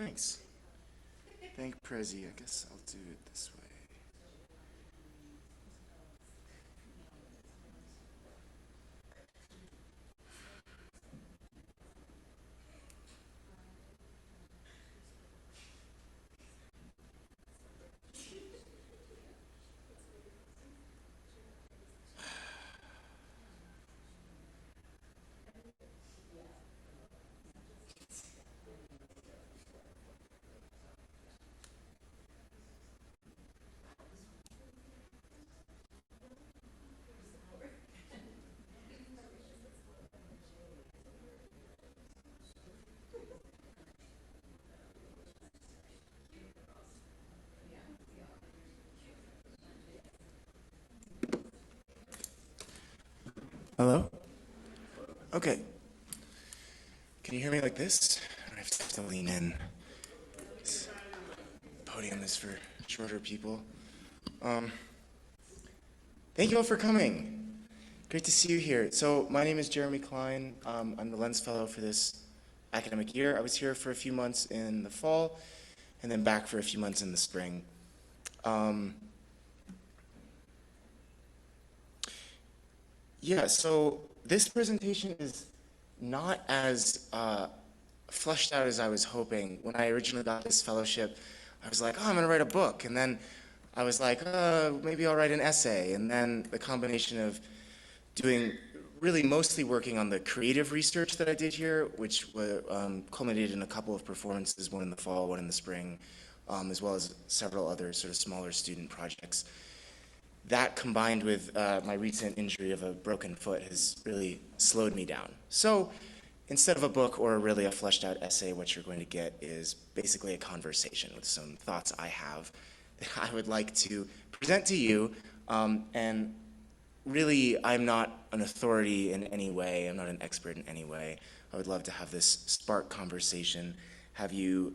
Thanks. Thank Prezi. I guess I'll do it this way. Hello? Okay. Can you hear me like this? I have to lean in. This podium is for shorter people. Thank you all for coming. Great to see you here. So my name is Jeremy Klein. I'm the Lens Fellow for this academic year. I was here for a few months in the fall, and then back for a few months in the spring. Yeah, so this presentation is not as fleshed out as I was hoping. When I originally got this fellowship, I was like, oh, I'm going to write a book. And then I was like, maybe I'll write an essay. And then the combination of doing really mostly working on the creative research that I did here, which culminated in a couple of performances, one in the fall, one in the spring, as well as several other sort of smaller student projects. That combined with my recent injury of a broken foot has really slowed me down. So instead of a book or really a fleshed out essay, what you're going to get is basically a conversation with some thoughts I have that I would like to present to you. And really, I'm not an authority in any way. I'm not an expert in any way. I would love to have this spark conversation, have you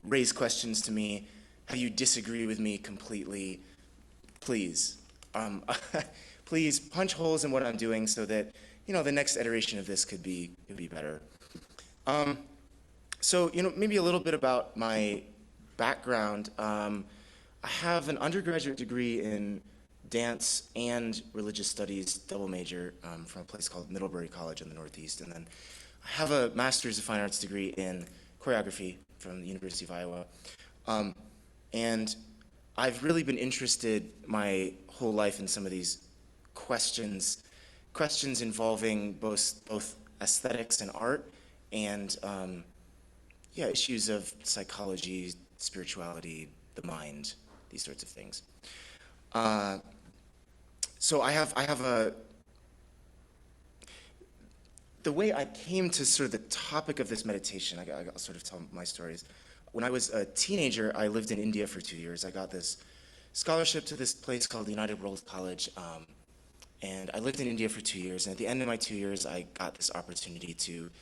raise questions to me, have you disagree with me completely. Please, please punch holes in what I'm doing so that, the next iteration of this could be better. So, maybe a little bit about my background. I have an undergraduate degree in dance and religious studies, double major, from a place called Middlebury College in the Northeast. And then I have a master's of fine arts degree in choreography from the University of Iowa. And I've really been interested my whole life in some of these questions involving both aesthetics and art, and issues of psychology, spirituality, the mind, these sorts of things. So I have the way I came to sort of the topic of this meditation, I'll sort of tell my stories. When I was a teenager, I lived in India for 2 years. I got this scholarship to this place called United World College, and I lived in India for 2 years. And at the end of my 2 years, I got this opportunity to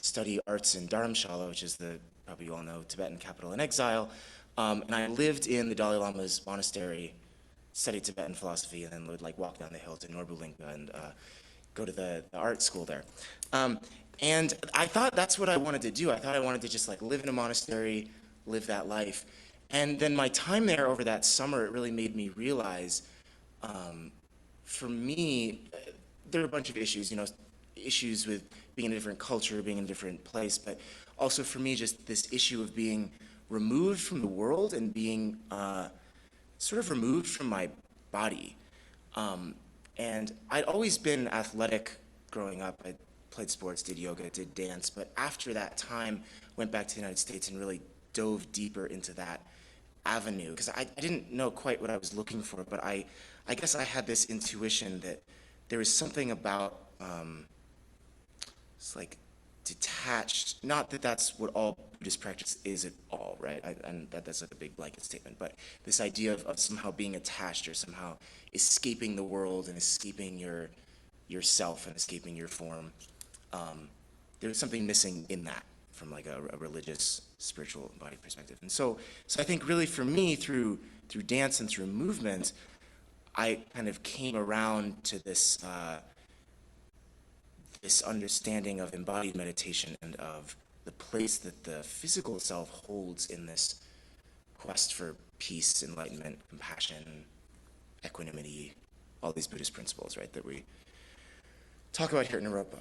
study arts in Dharamshala, which is probably you all know, Tibetan capital in exile. And I lived in the Dalai Lama's monastery, studied Tibetan philosophy, and then would walk down the hill to Norbulingka and go to the art school there. And I thought that's what I wanted to do. I thought I wanted to just live in a monastery, live that life. And then my time there over that summer, it really made me realize, for me, there are a bunch of issues, issues with being in a different culture, being in a different place, but also for me, just this issue of being removed from the world and being sort of removed from my body. And I'd always been athletic growing up. I played sports, did yoga, did dance, but after that time, went back to the United States and really dove deeper into that avenue, because I didn't know quite what I was looking for, but I guess I had this intuition that there was something about, it's detached, not that that's what all Buddhist practice is at all, right? And that's a big blanket statement, but this idea of somehow being attached or somehow escaping the world and escaping yourself and escaping your form. There was something missing in that from a religious, spiritual body perspective. And so I think really for me, through dance and through movement, I kind of came around to this understanding of embodied meditation and of the place that the physical self holds in this quest for peace, enlightenment, compassion, equanimity, all these Buddhist principles, right, that we talk about here at Naropa.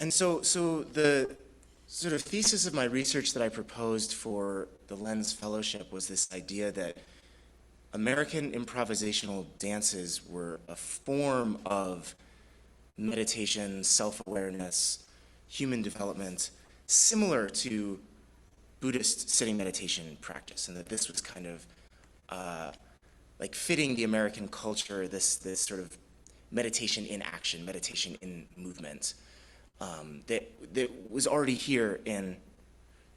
And so the sort of thesis of my research that I proposed for the Lens Fellowship was this idea that American improvisational dances were a form of meditation, self-awareness, human development, similar to Buddhist sitting meditation practice, and that this was kind of like fitting the American culture, this sort of meditation in action, meditation in movement, that was already here in,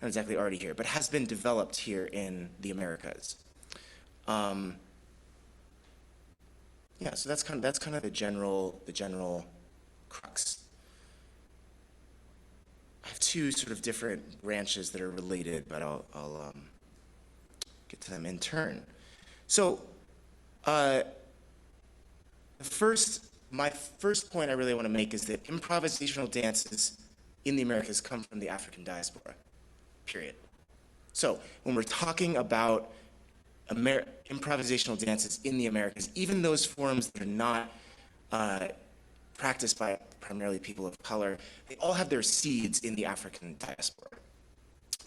not exactly already here, but has been developed here in the Americas. Yeah, so that's kind of the general crux. I have two sort of different branches that are related, but I'll get to them in turn. So, my first point I really want to make is that improvisational dances in the Americas come from the African diaspora, period. So, when we're talking about improvisational dances in the Americas, even those forms that are not practiced by primarily people of color, they all have their seeds in the African diaspora.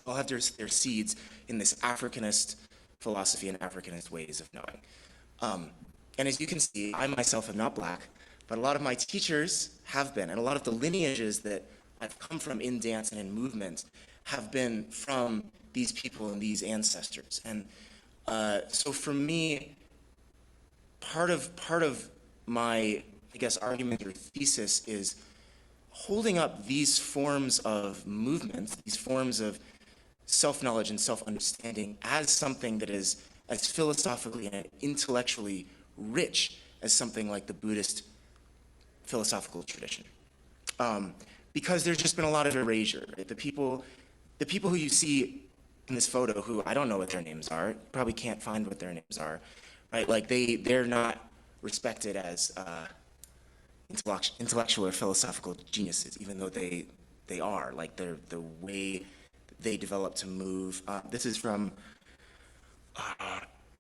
All have their seeds in this Africanist philosophy and Africanist ways of knowing. And as you can see, I myself am not black, but a lot of my teachers have been, and a lot of the lineages that I've come from in dance and in movement have been from these people and these ancestors. And so for me, part of my, I guess, argument or thesis is holding up these forms of movement, these forms of self-knowledge and self-understanding as something that is as philosophically and intellectually rich as something like the Buddhist philosophical tradition. Because there's just been a lot of erasure, right? The people who you see in this photo, who I don't know what their names are, probably can't find what their names are, right? Like they're not respected as intellectual or philosophical geniuses, even though they are. Like the way they develop to move. This is from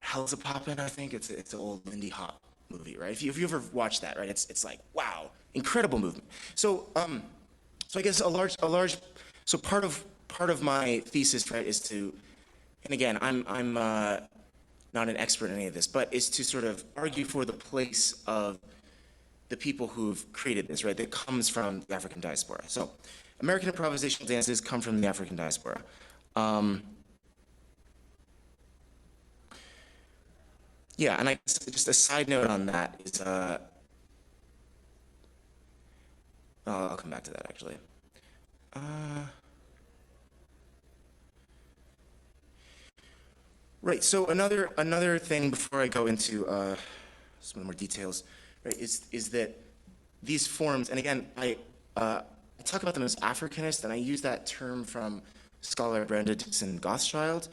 Hell's a Poppin', I think. It's an old Lindy Hop movie, right? If you ever watched that, right? It's like, wow, incredible movement. So I guess so part of my thesis, right, is to, and again, I'm not an expert in any of this, but is to sort of argue for the place of the people who've created this, right, that comes from the African diaspora. So American improvisational dances come from the African diaspora. Yeah, and I guess just a side note on that is, I'll come back to that actually. Right, so another thing before I go into some more details, right, is that these forms, and again, I talk about them as Africanist, and I use that term from scholar Brenda Dixon Gothschild,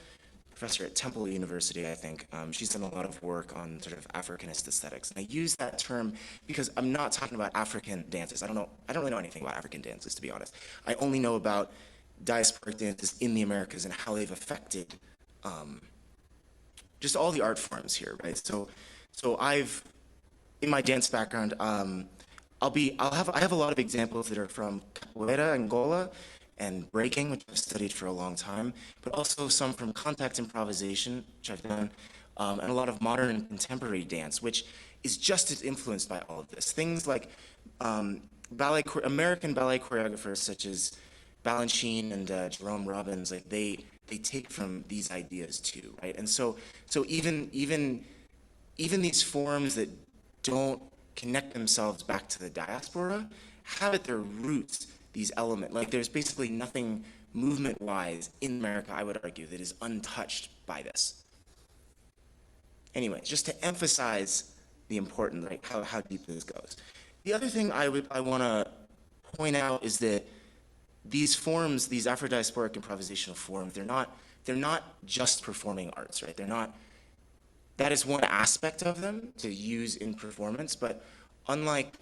professor at Temple University, I think. She's done a lot of work on sort of Africanist aesthetics. And I use that term because I'm not talking about African dances. I don't really know anything about African dances, to be honest. I only know about diasporic dances in the Americas and how they've affected just all the art forms here, right? So I've, in my dance background, I have a lot of examples that are from capoeira, Angola, and breaking, which I've studied for a long time, but also some from contact improvisation, which I've done, and a lot of modern and contemporary dance, which is just as influenced by all of this. Things like American ballet choreographers such as Balanchine and Jerome Robbins, like they take from these ideas too, right? And so even these forms that don't connect themselves back to the diaspora have at their roots these elements. Like there's basically nothing movement-wise in America, I would argue, that is untouched by this. Anyway, just to emphasize the importance, like how deep this goes. The other thing I want to point out is that these forms, these Afro-diasporic improvisational forms, they're not just performing arts, right? That is one aspect of them to use in performance, but unlike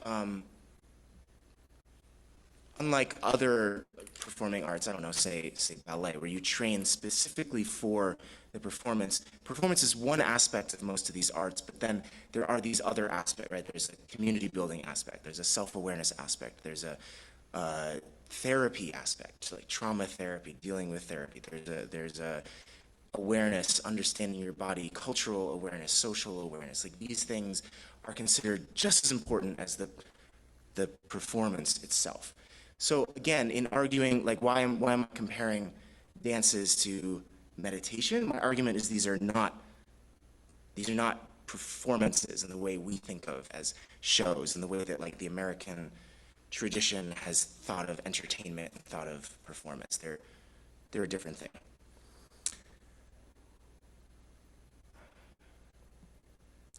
unlike other performing arts, I don't know, say ballet, where you train specifically for the performance. Performance is one aspect of most of these arts, but then there are these other aspects, right? There's a community building aspect, there's a self-awareness aspect, there's a therapy aspect, like trauma therapy, dealing with therapy. There's a awareness, understanding your body, cultural awareness, social awareness. Like these things are considered just as important as the performance itself. So again, in arguing like why am I comparing dances to meditation? My argument is these are not performances in the way we think of as shows, in the way that like the American tradition has thought of entertainment and thought of performance. They're a different thing.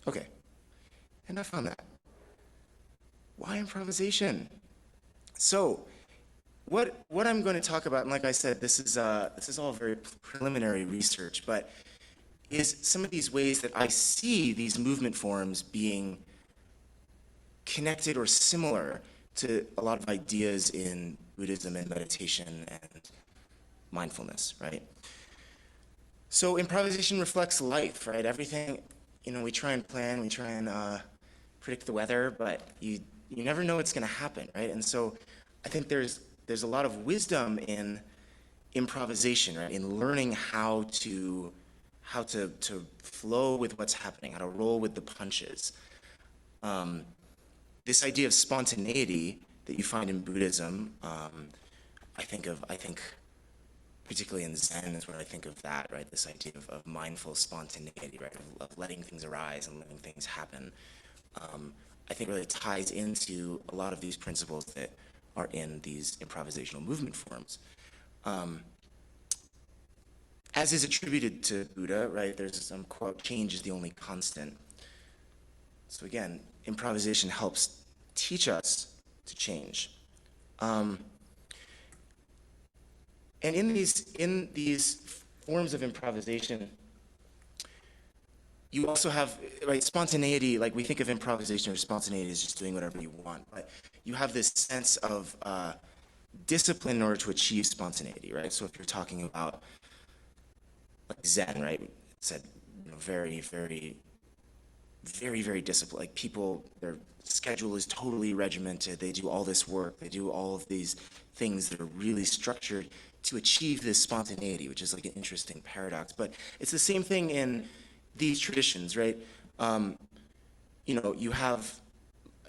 Okay, and I found that. Why improvisation? So, what I'm going to talk about, and like I said, this is all very preliminary research, but is some of these ways that I see these movement forms being connected or similar to a lot of ideas in Buddhism and meditation and mindfulness, right? So improvisation reflects life, right? Everything, we try and plan, we try and predict the weather, but you never know what's going to happen, right? And so I think there's a lot of wisdom in improvisation, right? In learning how to flow with what's happening, how to roll with the punches. This idea of spontaneity that you find in Buddhism, I think particularly in Zen is where I think of that, right? This idea of mindful spontaneity, right? Of letting things arise and letting things happen. I think really ties into a lot of these principles that are in these improvisational movement forms. As is attributed to Buddha, right? There's some quote, change is the only constant. So again, improvisation helps teach us to change. And in these forms of improvisation, you also have, right, spontaneity. Like we think of improvisation or spontaneity as just doing whatever you want, but you have this sense of discipline in order to achieve spontaneity, right? So if you're talking about like Zen, right? It said, very, very, very, very disciplined. Like people, their schedule is totally regimented. They do all this work. They do all of these things that are really structured to achieve this spontaneity, which is like an interesting paradox. But it's the same thing in these traditions, right? You have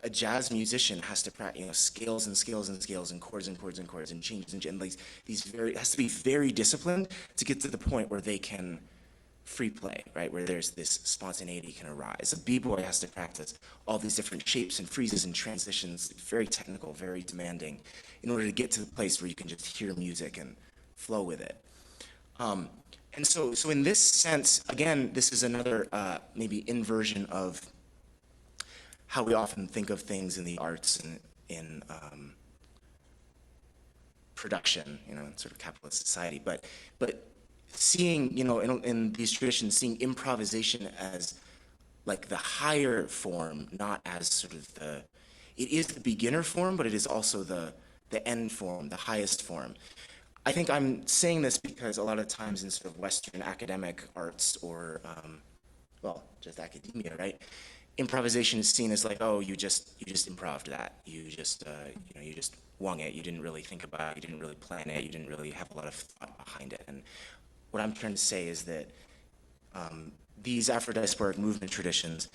a jazz musician has to practice, scales and scales and scales and chords and chords and chords and changes and like these very has to be very disciplined to get to the point where they can free play, right? Where there's this spontaneity can arise. A b-boy has to practice all these different shapes and freezes and transitions, very technical, very demanding, in order to get to the place where you can just hear music and flow with it. And so in this sense, again, this is another maybe inversion of how we often think of things in the arts and in production, in sort of capitalist society. But seeing, in these traditions, seeing improvisation as like the higher form, not as sort of it is the beginner form, but it is also the end form, the highest form. I think I'm saying this because a lot of times in sort of Western academic arts or, well, just academia, right? Improvisation is seen as like, oh, you just improved that. You just wung it. You didn't really think about it. You didn't really plan it. You didn't really have a lot of thought behind it. And what I'm trying to say is that these Afro-diasporic movement traditions,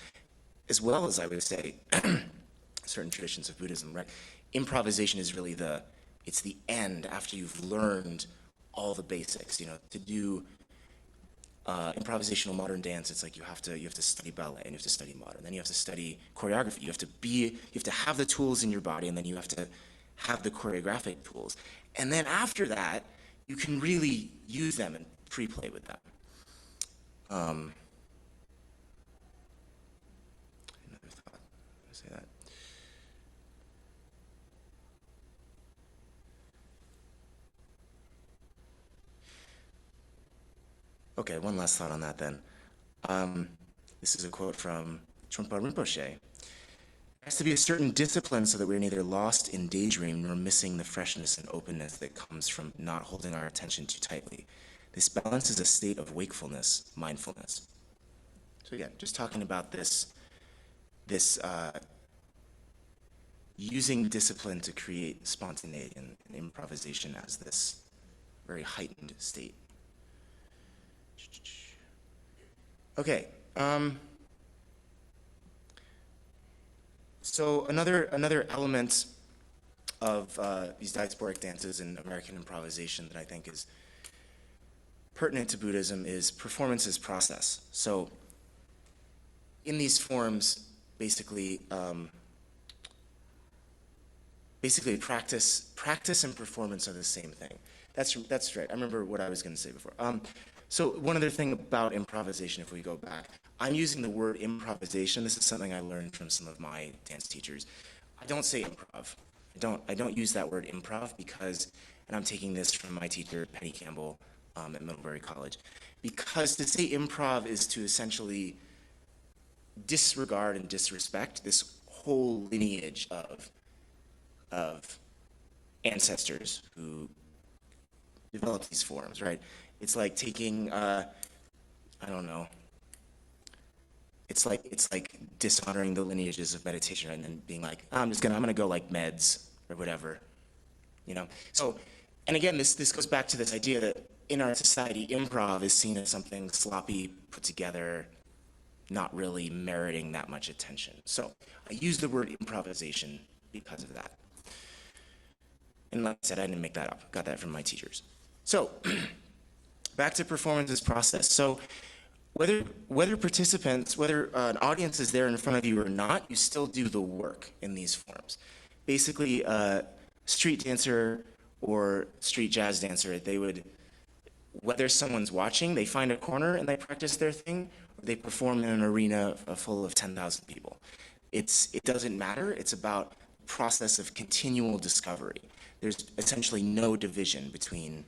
as well as I would say certain traditions of Buddhism, right? Improvisation is really it's the end after you've learned all the basics. To do improvisational modern dance, it's like you have to study ballet and you have to study modern, then you have to study choreography. You have to have the tools in your body, and then you have to have the choreographic tools, and then after that, you can really use them and pre-play with them. Another thought. I say that. Okay, one last thought on that then. This is a quote from Trungpa Rinpoche. has to be a certain discipline so that we're neither lost in daydream nor missing the freshness and openness that comes from not holding our attention too tightly. This balance is a state of wakefulness, mindfulness. So again, just talking about this using discipline to create spontaneity and improvisation as this very heightened state. Okay. So another element of these diasporic dances in American improvisation that I think is pertinent to Buddhism is performance as process. So in these forms, basically practice and performance are the same thing. That's right. I remember what I was going to say before. So one other thing about improvisation, if we go back, I'm using the word improvisation. This is something I learned from some of my dance teachers. I don't say improv. I don't use that word improv because, and I'm taking this from my teacher, Penny Campbell, at Middlebury College, because to say improv is to essentially disregard and disrespect this whole lineage of ancestors who developed these forms, right? It's like taking, I don't know, it's like dishonoring the lineages of meditation, right? And then being like, oh, I'm gonna go like meds or whatever, you know? So, and again, this goes back to this idea that in our society, improv is seen as something sloppy, put together, not really meriting that much attention. So I use the word improvisation because of that. And like I said, I didn't make that up. Got that from my teachers. So back to performance as process. So whether participants, whether an audience is there in front of you or not, you still do the work in these forms. Basically, a street dancer or street jazz dancer, they would, whether someone's watching, they find a corner and they practice their thing, or they perform in an arena full of 10,000 people. It doesn't matter. It's about process of continual discovery. There's essentially no division between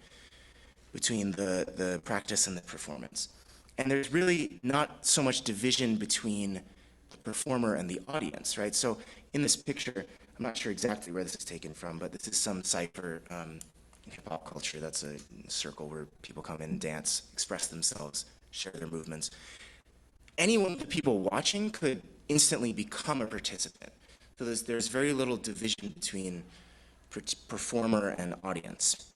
the practice and the performance. And there's really not so much division between the performer and the audience, right? So in this picture, I'm not sure exactly where this is taken from, but this is some cipher in hip-hop culture. That's a circle where people come in and dance, express themselves, share their movements. Anyone of the people watching could instantly become a participant. So there's very little division between performer and audience.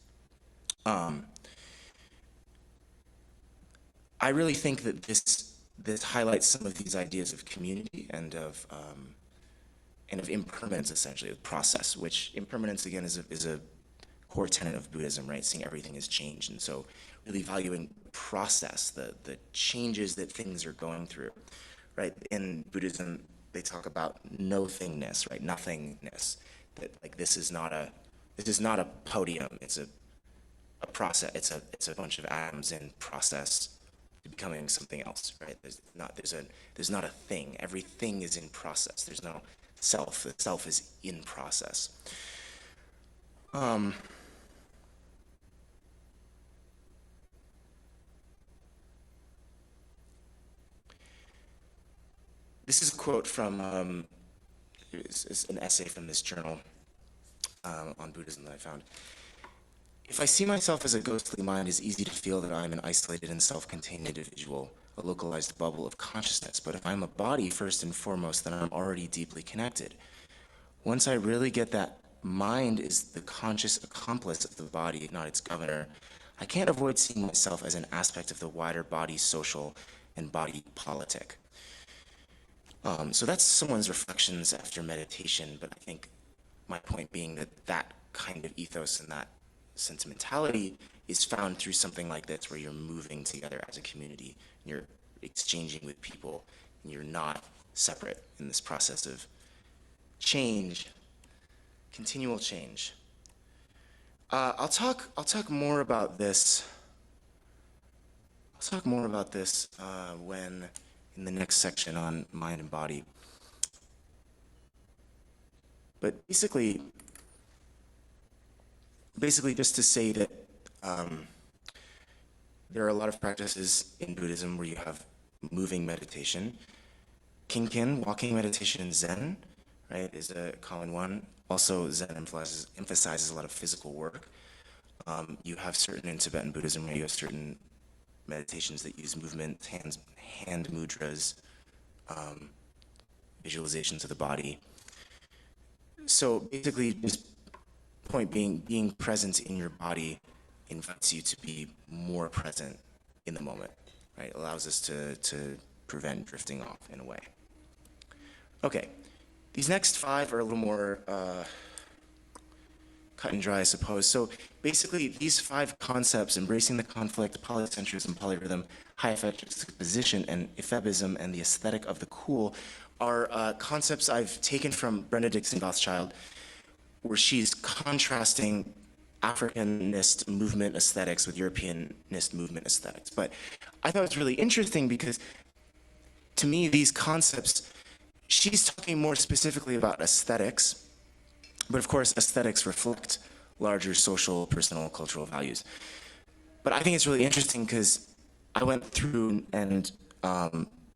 I really think that this highlights some of these ideas of community and of impermanence, essentially, of process, which impermanence, again, is a core tenet of Buddhism, right? Seeing everything as change. And so really valuing process, the changes that things are going through, right? In Buddhism, they talk about no-thingness, right? Nothingness. That like this is not a podium. It's a process. It's a bunch of atoms in process to becoming something else, right? There's not a thing. Everything is in process. There's no self. The self is in process. This is a quote from it's an essay from this journal on Buddhism that I found. If I see myself as a ghostly mind, it's easy to feel that I am an isolated and self-contained individual, a localized bubble of consciousness. But if I'm a body first and foremost, then I'm already deeply connected. Once I really get that mind is the conscious accomplice of the body, not its governor, I can't avoid seeing myself as an aspect of the wider body social and body politic. So that's someone's reflections after meditation, but I think my point being that kind of ethos and that sentimentality is found through something like this, where you're moving together as a community, and you're exchanging with people, and you're not separate in this process of change, continual change. I'll talk more about this. When in the next section on mind and body. But basically just to say that there are a lot of practices in Buddhism where you have moving meditation, kinkin, walking meditation, and Zen right, is a common one. Also, Zen emphasizes a lot of physical work. You have certain, in Tibetan Buddhism, where you have certain meditations that use movement, hand mudras, visualizations of the body. So basically, just point being present in your body invites you to be more present in the moment, right? It allows us to prevent drifting off in a way. Okay, these next five are a little more cut and dry, I suppose. So basically, these five concepts, embracing the conflict, polycentrism, polyrhythm, high affective position, and ephebism, and the aesthetic of the cool, are concepts I've taken from Brenda Dixon Rothschild, where she's contrasting Africanist movement aesthetics with Europeanist movement aesthetics. But I thought it was really interesting because, to me, these concepts, she's talking more specifically about aesthetics, but of course, aesthetics reflect larger social, personal, cultural values. But I think it's really interesting because I went through and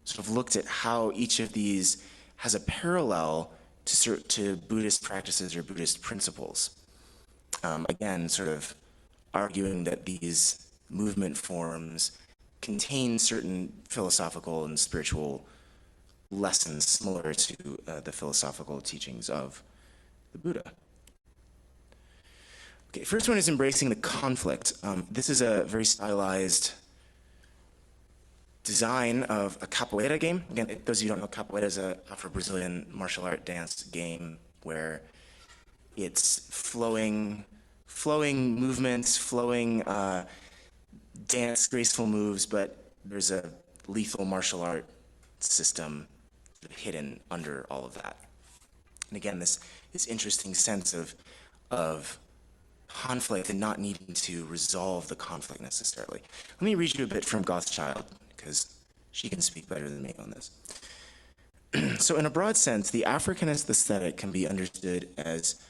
sort of looked at how each of these has a parallel to Buddhist practices or Buddhist principles. Again, sort of arguing that these movement forms contain certain philosophical and spiritual lessons similar to the philosophical teachings of the Buddha. Okay, first one is embracing the conflict. This is a very stylized design of a capoeira game. Again, those of you who don't know, capoeira is an Afro-Brazilian martial art dance game where it's flowing movements, flowing dance, graceful moves, but there's a lethal martial art system hidden under all of that. And again, this interesting sense of conflict and not needing to resolve the conflict necessarily. Let me read you a bit from Rothschild, because she can speak better than me on this. So in a broad sense, the Africanist aesthetic can be understood as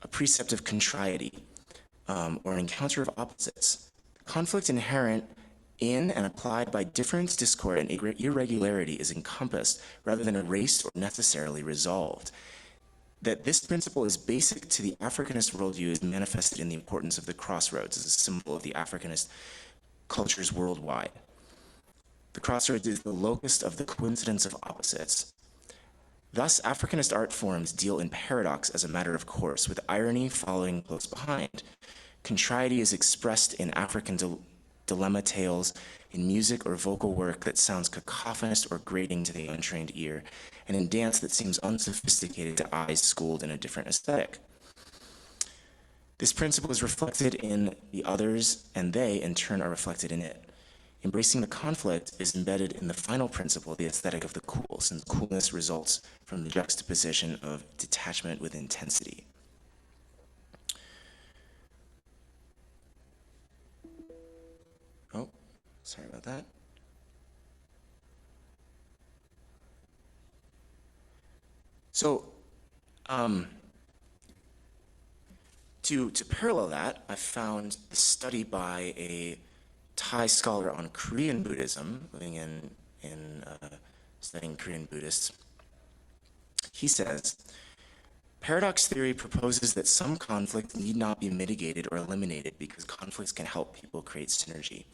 a precept of contrariety, or an encounter of opposites. Conflict inherent in and applied by difference, discord, and irregularity is encompassed rather than erased or necessarily resolved. That this principle is basic to the Africanist worldview is manifested in the importance of the crossroads as a symbol of the Africanist cultures worldwide. The crossroads is the locus of the coincidence of opposites. Thus, Africanist art forms deal in paradox as a matter of course, with irony following close behind. Contrariety is expressed in African dilemma tales, in music or vocal work that sounds cacophonous or grating to the untrained ear, and in dance that seems unsophisticated to eyes schooled in a different aesthetic. This principle is reflected in the others, and they, in turn, are reflected in it. Embracing the conflict is embedded in the final principle, the aesthetic of the cool, since coolness results from the juxtaposition of detachment with intensity. Oh, sorry about that. So, to parallel that, I found a study by a Thai scholar on Korean Buddhism, living in studying Korean Buddhists. He says, paradox theory proposes that some conflict need not be mitigated or eliminated because conflicts can help people create synergy.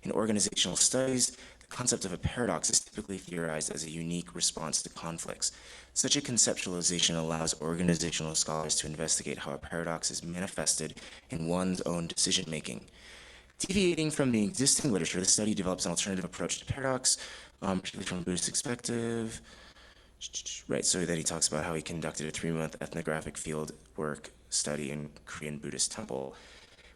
In organizational studies, the concept of a paradox is typically theorized as a unique response to conflicts. Such a conceptualization allows organizational scholars to investigate how a paradox is manifested in one's own decision-making. Deviating from the existing literature, the study develops an alternative approach to paradox, particularly from a Buddhist perspective. Right, so that he talks about how he conducted a 3-month ethnographic field work study in Korean Buddhist temple.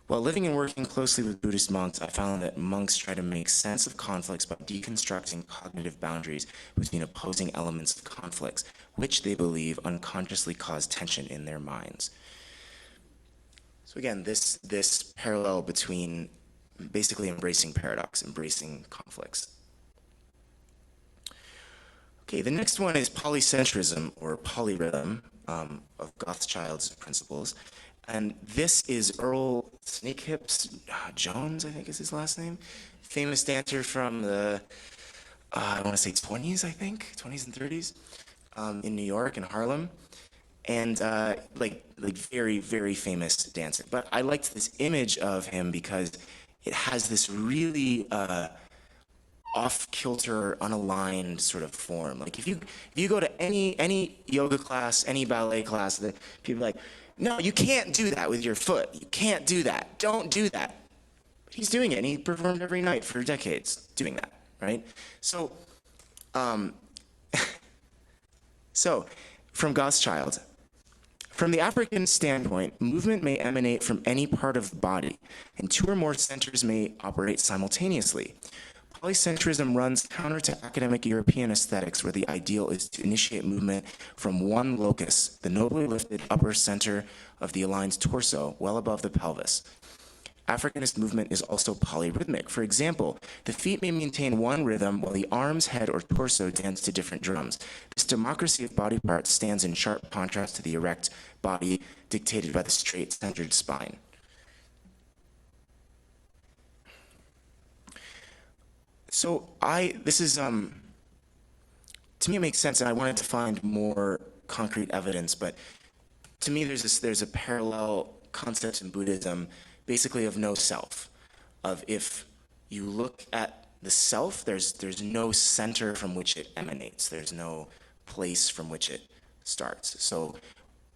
While living and working closely with Buddhist monks, I found that monks try to make sense of conflicts by deconstructing cognitive boundaries between opposing elements of conflicts, which they believe unconsciously cause tension in their minds. So again, this parallel between basically embracing paradox, embracing conflicts. Okay, the next one is polycentrism, or polyrhythm, of Rothschild's principles. And this is Earl Snakehips Jones, I think is his last name. Famous dancer from the, I want to say 20s, I think, 20s and 30s, in New York and Harlem. and like very, very famous dancer. But I liked this image of him because it has this really off-kilter, unaligned sort of form. Like if you go to any yoga class, any ballet class, that people are like, no, you can't do that with your foot. You can't do that. Don't do that. But he's doing it, and he performed every night for decades doing that, right? So, so from Goschild, from the African standpoint, movement may emanate from any part of the body, and two or more centers may operate simultaneously. Polycentrism runs counter to academic European aesthetics, where the ideal is to initiate movement from one locus, the nobly lifted upper center of the aligned torso, well above the pelvis. Africanist movement is also polyrhythmic. For example, the feet may maintain one rhythm while the arms, head, or torso dance to different drums. This democracy of body parts stands in sharp contrast to the erect body dictated by the straight-centered spine. So this is, to me it makes sense, and I wanted to find more concrete evidence, but to me there's a parallel concept in Buddhism, basically of no self, of if you look at the self, there's no center from which it emanates, there's no place from which it starts. So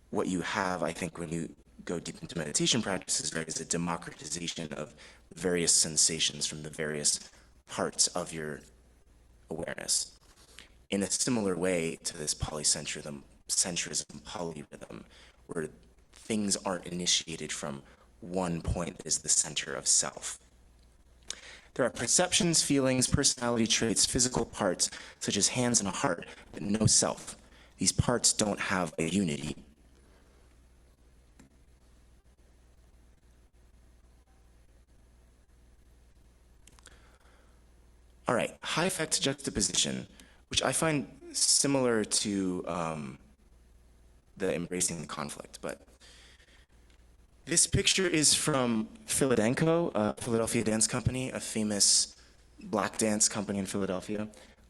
what you have, I think, when you go deep into meditation practices, right, is a democratization of various sensations from the various parts of your awareness. In a similar way to this polycentrism, polyrhythm, where things aren't initiated from one point that is the center of self. There are perceptions, feelings, personality traits, physical parts, such as hands and a heart, but no self. These parts don't have a unity. All right, high effect juxtaposition, which I find similar to the embracing the conflict, but this picture is from Philadenko, a Philadelphia dance company, a famous black dance company in Philadelphia.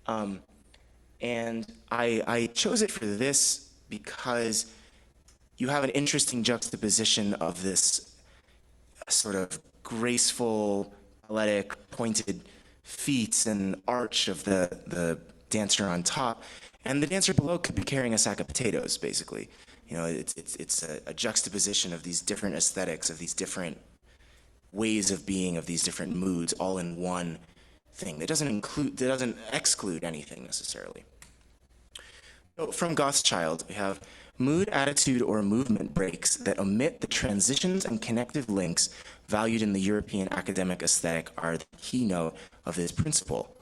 And I chose it for this because you have an interesting juxtaposition of this sort of graceful, athletic, pointed feet and arch of the dancer on top, and the dancer below could be carrying a sack of potatoes, basically. You know, it's a juxtaposition of these different aesthetics, of these different ways of being, of these different moods, all in one thing. That doesn't exclude anything necessarily. So from Goschild, we have mood, attitude, or movement breaks that omit the transitions and connective links valued in the European academic aesthetic are the keynote of this principle.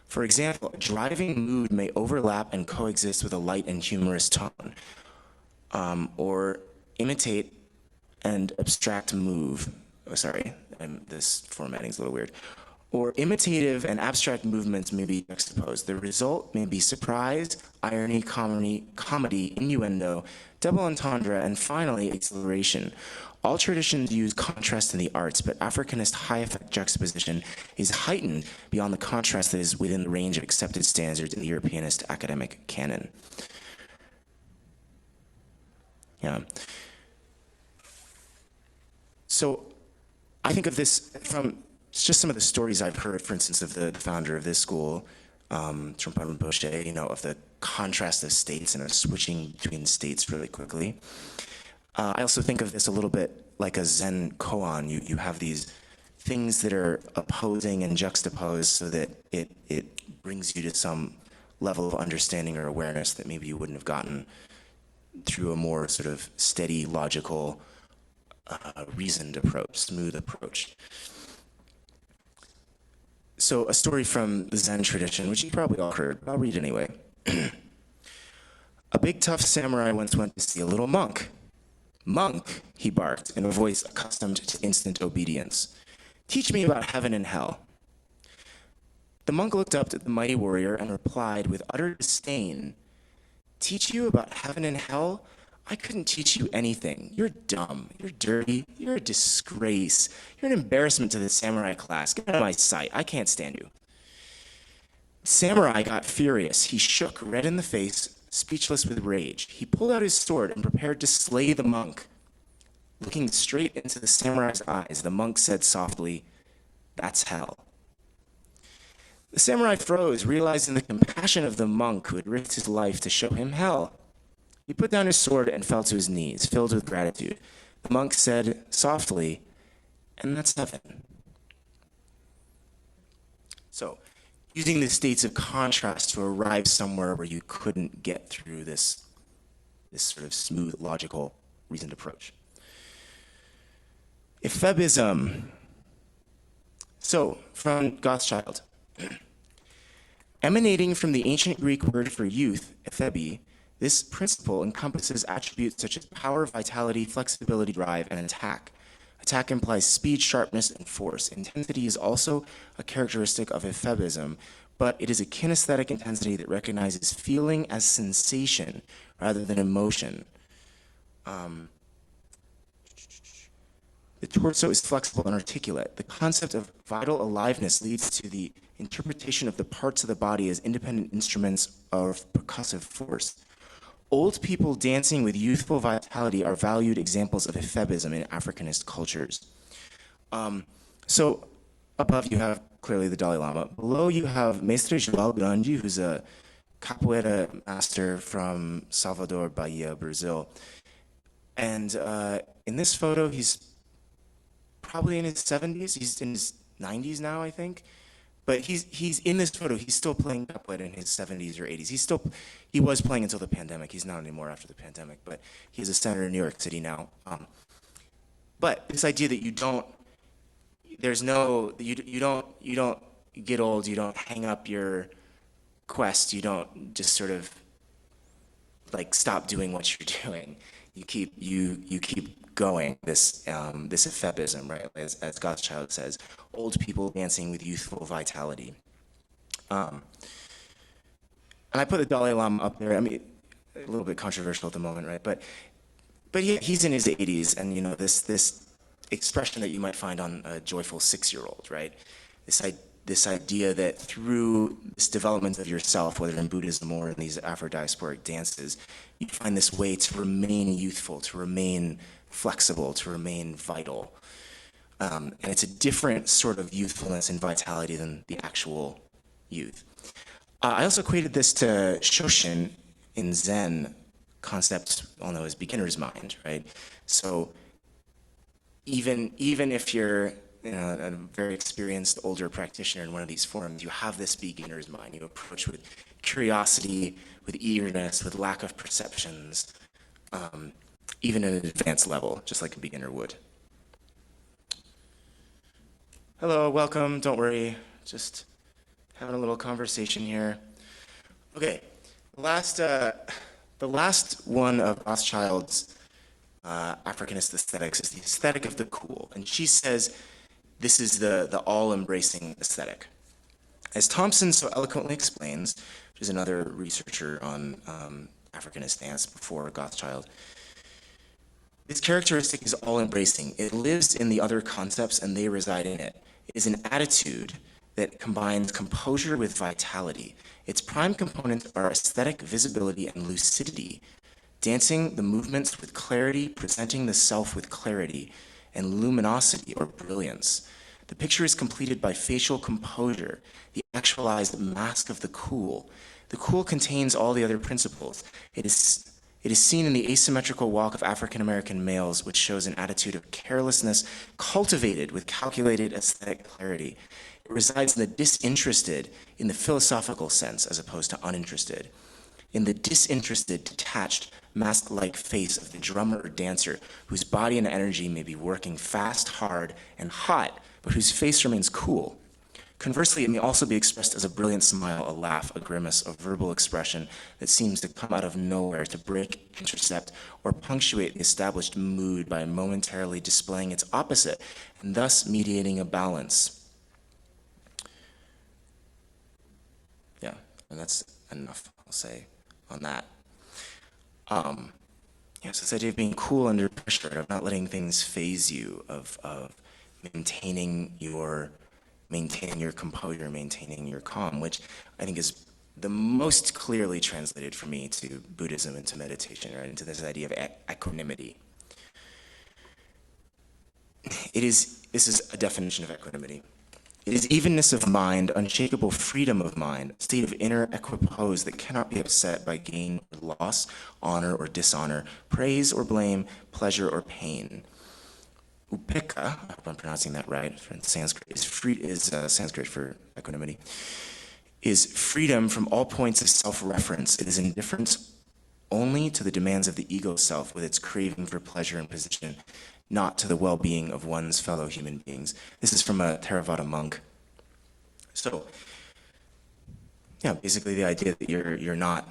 For example, a driving mood may overlap and coexist with a light and humorous tone, or imitate and abstract move. Oh, sorry, this formatting is a little weird. Or imitative and abstract movements may be juxtaposed. The result may be surprise, irony, comedy, innuendo, double entendre, and finally, exhilaration. All traditions use contrast in the arts, but Africanist high-effect juxtaposition is heightened beyond the contrast that is within the range of accepted standards in the Europeanist academic canon. Yeah. So I think of this from just some of the stories I've heard, for instance, of the founder of this school, Trungpa Rinpoche, you know, of the contrast of states and of switching between states really quickly. I also think of this a little bit like a Zen koan. You have these things that are opposing and juxtaposed so that it brings you to some level of understanding or awareness that maybe you wouldn't have gotten through a more sort of steady, logical, reasoned approach, smooth approach. So a story from the Zen tradition, which you probably all heard, but I'll read anyway. A big tough samurai once went to see a little monk. "Monk," he barked in a voice accustomed to instant obedience, "teach me about heaven and hell." The monk looked up at the mighty warrior and replied with utter disdain, "Teach you about heaven and hell? I couldn't teach you anything. You're dumb. You're dirty. You're a disgrace. You're an embarrassment to the samurai class. Get out of my sight. I can't stand you." Samurai got furious. He shook, red in the face, speechless with rage. He pulled out his sword and prepared to slay the monk. Looking straight into the samurai's eyes, the monk said softly, "That's hell." The samurai froze, realizing the compassion of the monk who had risked his life to show him hell. He put down his sword and fell to his knees, filled with gratitude. The monk said softly, "And that's heaven." So, using the states of contrast to arrive somewhere where you couldn't get through this sort of smooth, logical, reasoned approach. Ephebism. So, from Gothschild. Emanating from the ancient Greek word for youth, ephebi, this principle encompasses attributes such as power, vitality, flexibility, drive, and attack. Attack implies speed, sharpness, and force. Intensity is also a characteristic of ephebism, but it is a kinesthetic intensity that recognizes feeling as sensation rather than emotion. The torso is flexible and articulate. The concept of vital aliveness leads to the interpretation of the parts of the body as independent instruments of percussive force. Old people dancing with youthful vitality are valued examples of ephebism in Africanist cultures. So above you have clearly the Dalai Lama. Below you have Mestre João Grande, who's a capoeira master from Salvador, Bahia, Brazil. And in this photo, he's probably in his 70s. He's in his 90s now, I think. But he's in this photo. He's still playing capoeira in his 70s or 80s. He was playing until the pandemic. He's not anymore after the pandemic. But he's a senator in New York City now. But this idea that you don't get old. You don't hang up your quest. You don't just sort of like stop doing what you're doing. You keep going, this ephebism, right? As Gothschild says, old people dancing with youthful vitality. And I put the Dalai Lama up there. I mean, a little bit controversial at the moment, right? But yeah, he's in his 80s, and this expression that you might find on a joyful 6-year-old, right? This idea that through this development of yourself, whether in Buddhism or in these Afro-diasporic dances, you find this way to remain youthful, to remain flexible, to remain vital. And it's a different sort of youthfulness and vitality than the actual youth. I also equated this to Shoshin in Zen concepts, all known as beginner's mind, right? So even if you're a very experienced older practitioner in one of these forums, you have this beginner's mind. You approach with curiosity, with eagerness, with lack of perceptions, even at an advanced level, just like a beginner would. Hello, welcome, don't worry, just having a little conversation here. Okay, the last one of Rothschild's Africanist aesthetics is the aesthetic of the cool, and she says this is the all-embracing aesthetic. As Thompson so eloquently explains, which is another researcher on Africanist dance before Gothschild, this characteristic is all-embracing. It lives in the other concepts and they reside in it. It is an attitude that combines composure with vitality. Its prime components are aesthetic visibility and lucidity, dancing the movements with clarity, presenting the self with clarity, and luminosity or brilliance. The picture is completed by facial composure, the actualized mask of the cool. The cool contains all the other principles. It is seen in the asymmetrical walk of African American males, which shows an attitude of carelessness cultivated with calculated aesthetic clarity. It resides in the disinterested in the philosophical sense as opposed to uninterested. In the disinterested, detached, mask-like face of the drummer or dancer whose body and energy may be working fast, hard, and hot, but whose face remains cool. Conversely, it may also be expressed as a brilliant smile, a laugh, a grimace, a verbal expression that seems to come out of nowhere to break, intercept, or punctuate the established mood by momentarily displaying its opposite, and thus mediating a balance. Yeah, and that's enough, I'll say, on that. So this idea of being cool under pressure, of not letting things phase you, of maintaining your composure, maintaining your calm, which I think is the most clearly translated for me to Buddhism and to meditation, right, into this idea of equanimity. This is a definition of equanimity. It is evenness of mind, unshakable freedom of mind, a state of inner equipoise that cannot be upset by gain or loss, honor or dishonor, praise or blame, pleasure or pain. Upekkha, I hope I'm pronouncing that right, in Sanskrit, is Sanskrit for equanimity, is freedom from all points of self-reference. It is indifference only to the demands of the ego self with its craving for pleasure and position, not to the well-being of one's fellow human beings. This is from a Theravada monk. So, yeah, basically the idea that you're not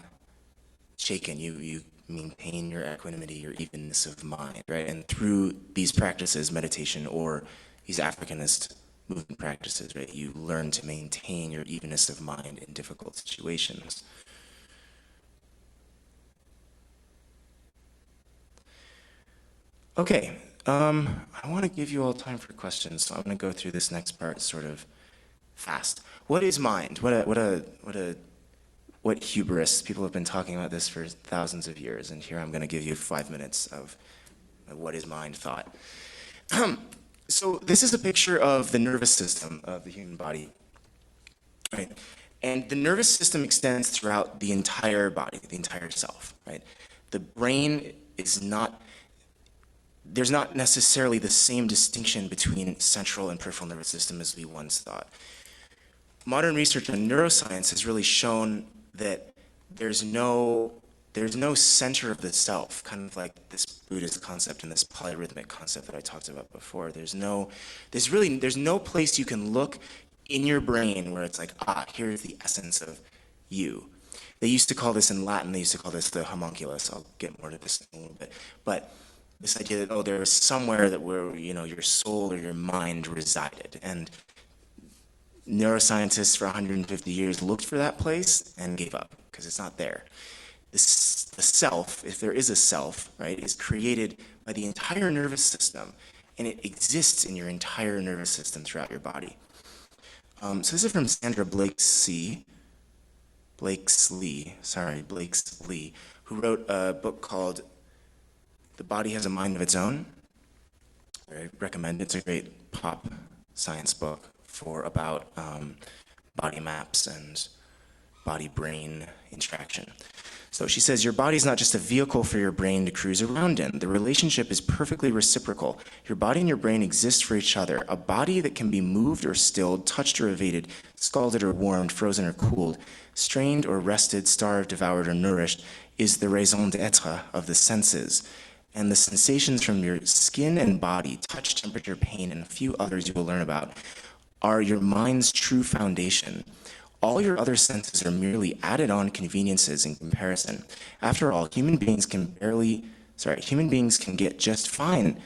shaken, you maintain your equanimity, your evenness of mind, right? And through these practices, meditation or these Africanist movement practices, right, you learn to maintain your evenness of mind in difficult situations. Okay, I want to give you all time for questions, so I'm going to go through this next part sort of fast. What is mind? What hubris? People have been talking about this for thousands of years, and here I'm going to give you 5 minutes of what is mind thought. So this is a picture of the nervous system of the human body, right? And the nervous system extends throughout the entire body, the entire self, right? The brain is not, there's not necessarily the same distinction between central and peripheral nervous system as we once thought. Modern research on neuroscience has really shown that there's no center of the self, kind of like this Buddhist concept and this polyrhythmic concept that I talked about before. There's no place you can look in your brain where it's like, here's the essence of you. They used to call this in Latin, they used to call this the homunculus. I'll get more to this in a little bit. But this idea that, there is somewhere that where, your soul or your mind resided. And neuroscientists for 150 years looked for that place and gave up because it's not there. The self, if there is a self, right, is created by the entire nervous system, and it exists in your entire nervous system throughout your body. So this is from Sandra Blakesley, who wrote a book called The Body Has a Mind of Its Own. I recommend it. It's a great pop science book about body maps and body-brain interaction. So she says, your body is not just a vehicle for your brain to cruise around in. The relationship is perfectly reciprocal. Your body and your brain exist for each other. A body that can be moved or stilled, touched or evaded, scalded or warmed, frozen or cooled, strained or rested, starved, devoured or nourished, is the raison d'etre of the senses. And the sensations from your skin and body, touch, temperature, pain, and a few others you will learn about, are your mind's true foundation. All your other senses are merely added-on conveniences in comparison. After all, human beings can get just fine.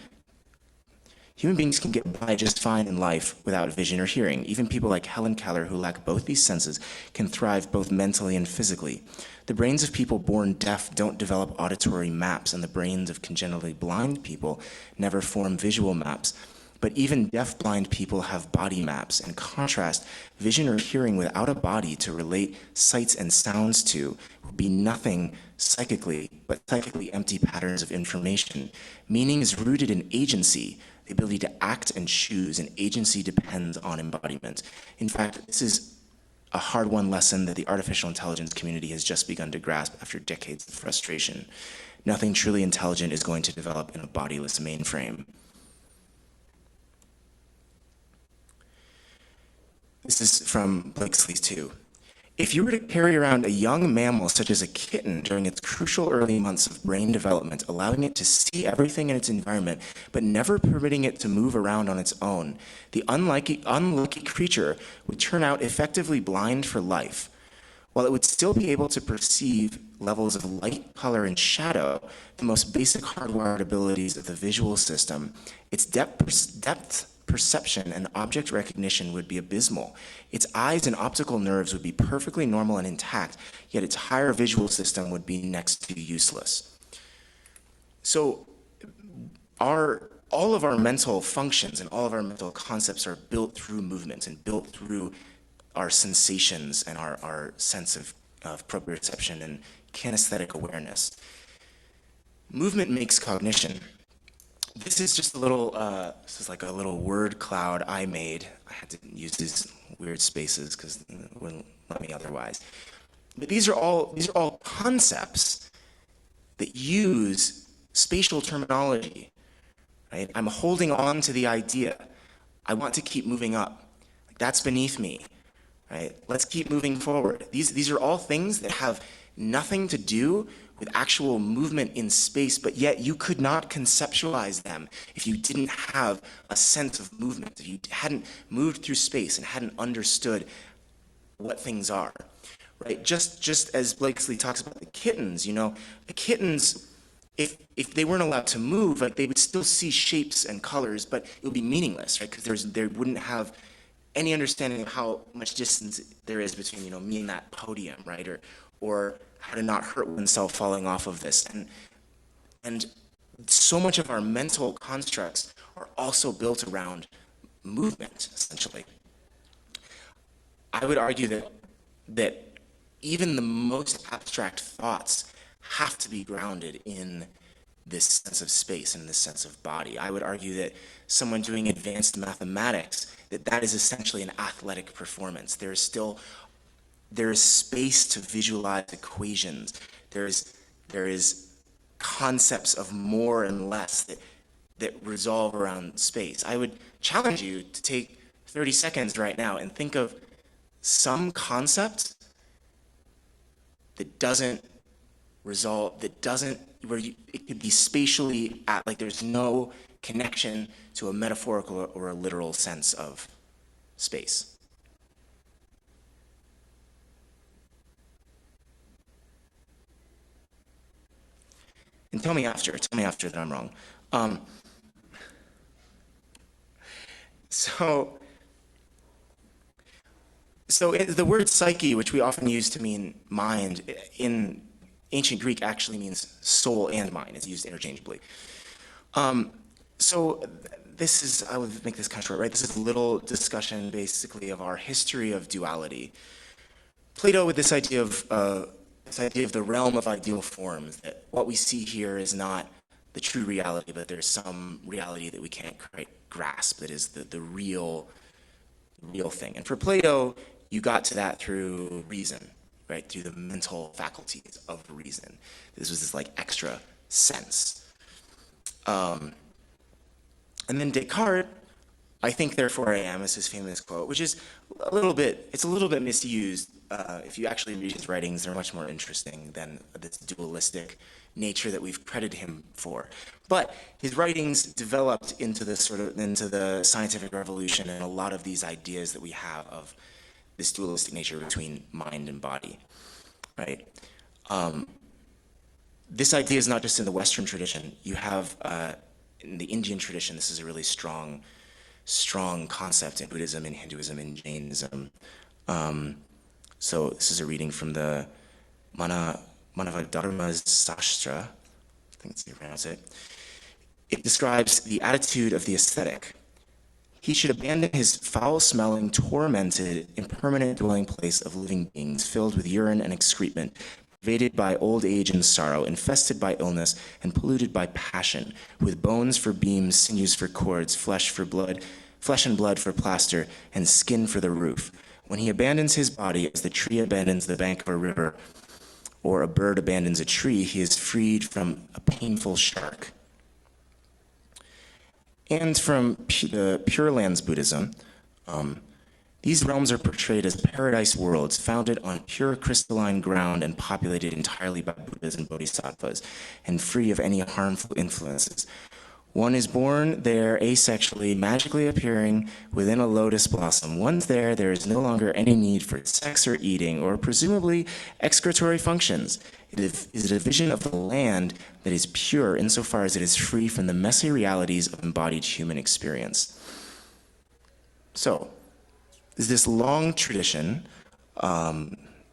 Human beings can get by just fine in life without vision or hearing. Even people like Helen Keller, who lack both these senses, can thrive both mentally and physically. The brains of people born deaf don't develop auditory maps, and the brains of congenitally blind people never form visual maps. But even deaf-blind people have body maps. In contrast, vision or hearing without a body to relate sights and sounds to would be nothing psychically, but psychically empty patterns of information. Meaning is rooted in agency, the ability to act and choose, and agency depends on embodiment. In fact, this is a hard-won lesson that the artificial intelligence community has just begun to grasp after decades of frustration. Nothing truly intelligent is going to develop in a bodiless mainframe. This is from Blakesley's too. If you were to carry around a young mammal such as a kitten during its crucial early months of brain development, allowing it to see everything in its environment, but never permitting it to move around on its own, the unlucky creature would turn out effectively blind for life. While it would still be able to perceive levels of light, color, and shadow, the most basic hardwired abilities of the visual system, its depth perception and object recognition would be abysmal. Its eyes and optical nerves would be perfectly normal and intact, yet its higher visual system would be next to useless. So all of our mental functions and all of our mental concepts are built through movement and built through our sensations and our sense of of proprioception and kinesthetic awareness. Movement makes cognition. This is just a little, this is like a little word cloud I made. I had to use these weird spaces because it wouldn't let me otherwise. But these are all concepts that use spatial terminology, right? I'm holding on to the idea. I want to keep moving up. That's beneath me, right? Let's keep moving forward. These are all things that have nothing to do with actual movement in space, but yet you could not conceptualize them if you didn't have a sense of movement, if you hadn't moved through space and hadn't understood what things are, right? Just as Blakesley talks about the kittens, the kittens, if they weren't allowed to move, like they would still see shapes and colors, but it would be meaningless, right? Because they wouldn't have any understanding of how much distance there is between, me and that podium, right? Or how to not hurt oneself falling off of this. And so much of our mental constructs are also built around movement, essentially. I would argue that even the most abstract thoughts have to be grounded in this sense of space and this sense of body. I would argue that someone doing advanced mathematics, that is essentially an athletic performance. There is space to visualize equations. There is concepts of more and less that resolve around space. I would challenge you to take 30 seconds right now and think of some concept that doesn't resolve, where it could be spatially like there's no connection to a metaphorical or a literal sense of space. And tell me after that I'm wrong. So the word psyche, which we often use to mean mind, in ancient Greek actually means soul and mind. It's used interchangeably. So this is, I would make this kind of short, right? This is a little discussion basically of our history of duality. Plato with this idea of the realm of ideal forms, that what we see here is not the true reality, but there's some reality that we can't quite grasp that is the real thing. And for Plato, you got to that through reason, right? Through the mental faculties of reason. This was this like extra sense. And then Descartes, I think therefore I am, is his famous quote, which is a little bit misused. If you actually read his writings, they're much more interesting than this dualistic nature that we've credited him for. But his writings developed into the scientific revolution and a lot of these ideas that we have of this dualistic nature between mind and body, right? This idea is not just in the Western tradition. You have in the Indian tradition, this is a really strong concept in Buddhism, in Hinduism, in Jainism. So this is a reading from the Manavadharma Sastra, I think that's how you pronounce it. It describes the attitude of the ascetic. He should abandon his foul-smelling, tormented, impermanent dwelling place of living beings, filled with urine and excrement, pervaded by old age and sorrow, infested by illness, and polluted by passion, with bones for beams, sinews for cords, flesh and blood for plaster, and skin for the roof. When he abandons his body, as the tree abandons the bank of a river, or a bird abandons a tree, he is freed from a painful shark. And from the Pure Lands Buddhism, these realms are portrayed as paradise worlds founded on pure crystalline ground and populated entirely by Buddhas and Bodhisattvas, and free of any harmful influences. One is born there asexually, magically appearing within a lotus blossom. Once there is no longer any need for sex or eating, or presumably excretory functions. It is a vision of the land that is pure insofar as it is free from the messy realities of embodied human experience. So, there's this long tradition,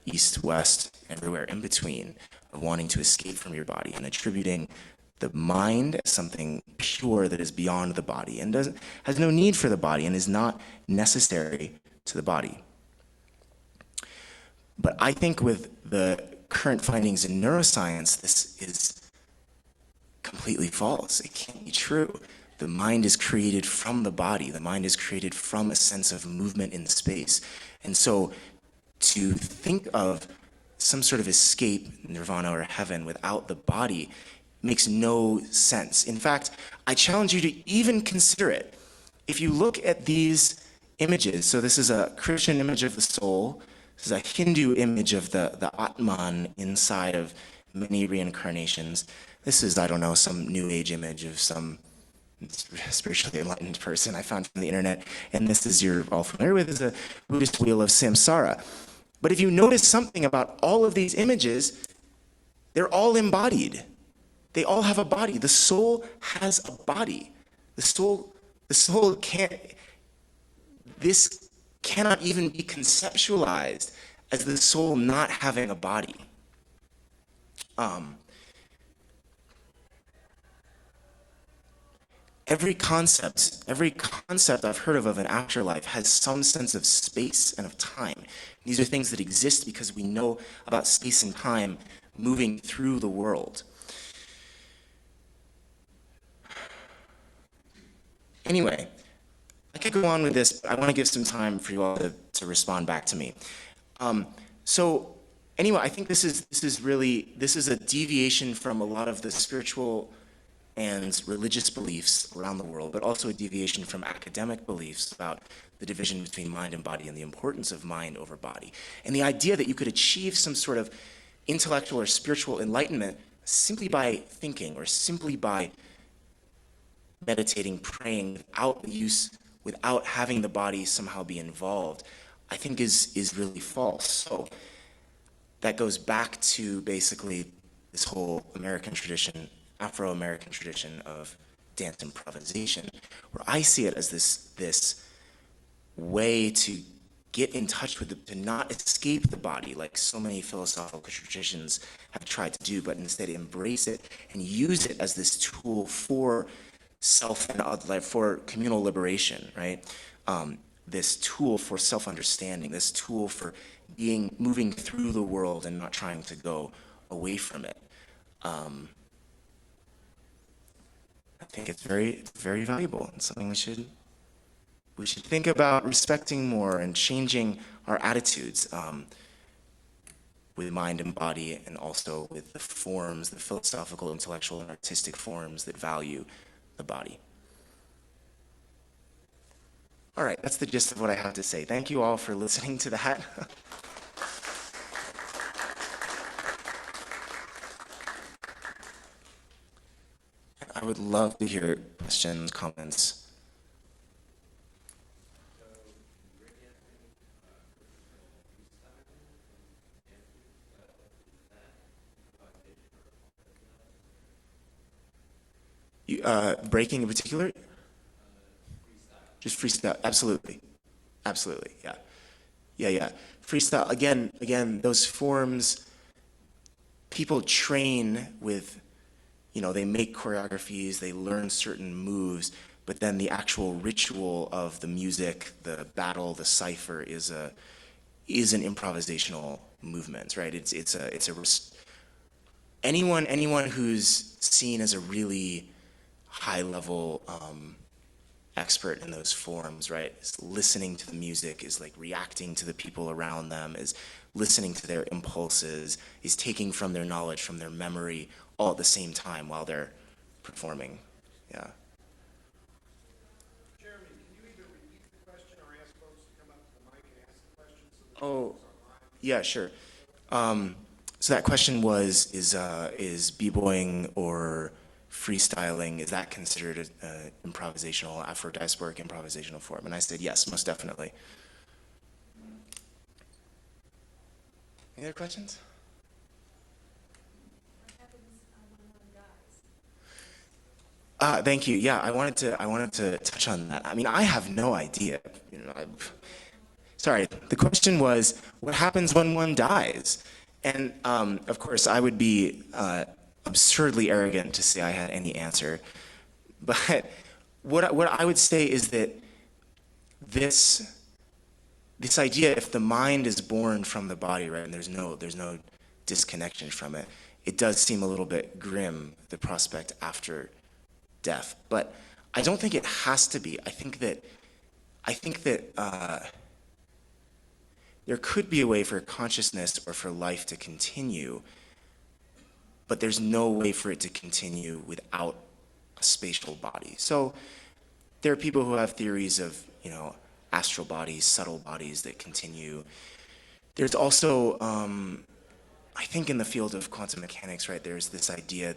east, west, everywhere in between, of wanting to escape from your body and attributing the mind as something pure that is beyond the body and has no need for the body and is not necessary to the body. But I think with the current findings in neuroscience, this is completely false. It can't be true. The mind is created from the body. The mind is created from a sense of movement in space. And so to think of some sort of escape, nirvana or heaven, without the body makes no sense. In fact, I challenge you to even consider it. If you look at these images, so this is a Christian image of the soul, this is a Hindu image of the Atman inside of many reincarnations. This is, I don't know, some New Age image of some spiritually enlightened person I found from the internet. And this is, you're all familiar with, is a Buddhist wheel of samsara. But if you notice something about all of these images, they're all embodied. They all have a body. The soul has a body. The soul can't, this cannot even be conceptualized as the soul not having a body. Every concept I've heard of an afterlife has some sense of space and of time. These are things that exist because we know about space and time moving through the world. Anyway, I could go on with this, but I want to give some time for you all to respond back to me. So anyway, I think this is a deviation from a lot of the spiritual and religious beliefs around the world, but also a deviation from academic beliefs about the division between mind and body and the importance of mind over body. And the idea that you could achieve some sort of intellectual or spiritual enlightenment simply by thinking or simply by meditating, praying, without having the body somehow be involved, I think is really false. So that goes back to basically this whole American tradition, Afro-American tradition of dance improvisation, where I see it as this way to get in touch with to not escape the body like so many philosophical traditions have tried to do, but instead embrace it and use it as this tool for self and for communal liberation, right? This tool for self-understanding, this tool for moving through the world and not trying to go away from it. I think it's very, very valuable and something we should think about respecting more and changing our attitudes with mind and body, and also with the forms, the philosophical, intellectual, and artistic forms that value the body. All right, that's the gist of what I have to say. Thank you all for listening to that. I would love to hear questions, comments. Breaking in particular? Just freestyle, absolutely. Absolutely, yeah. Yeah. Freestyle, again, those forms, people train with, they make choreographies, they learn certain moves, but then the actual ritual of the music, the battle, the cipher is an improvisational movement, right? Anyone who's seen as a really high level expert in those forms, right, is listening to the music, is like reacting to the people around them, is listening to their impulses, is taking from their knowledge, from their memory, all at the same time while they're performing. Yeah. Jeremy, can you either repeat the question or ask folks to come up to the mic and ask the question so that Oh, yeah, sure. So that question was, is b-boying or freestyling, is that considered an improvisational, Afro-diasporic improvisational form? And I said, yes, most definitely. Any other questions? What happens when one dies? Thank you. Yeah, I wanted to touch on that. I mean, I have no idea. Sorry, the question was, what happens when one dies? And of course, I would be absurdly arrogant to say I had any answer. But what I would say is that this idea, if the mind is born from the body, right, and there's no disconnection from it, it does seem a little bit grim, the prospect after death. But I don't think it has to be. I think that there could be a way for consciousness or for life to continue, but there's no way for it to continue without a spatial body. So there are people who have theories of, astral bodies, subtle bodies that continue. There's also, I think in the field of quantum mechanics, right, there's this idea